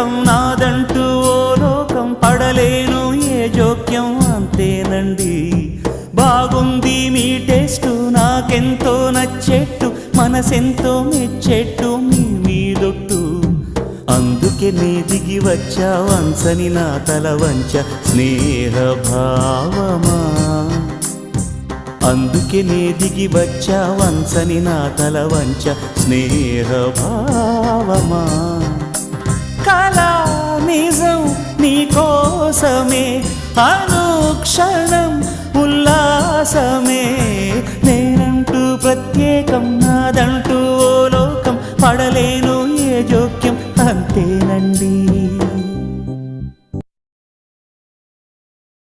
ప్రత్యేకం నాదంటూ ఓ లోకం పడలేను ఏ జోక్యం అంతేనండి బాగుంది మీ టేస్టు నాకెంతో నచ్చేట్టు మనసెంతో మెచ్చేట్టు మీ మీదొట్టు అందుకే నే దిగి వచ్చా వంచని నా తల వంచ స్నేహ భావమా అందుకే నే దిగి వచ్చా వంచని నా తల వంచ స్నేహ భావమా కళా నిజం నీ కోసమే అనుక్షణం ఉల్లాసమే నేనంటూ ప్రత్యేకం నాదంటూ ఓ లోకం పడలేను ఏ జోక్యం అంతేనండి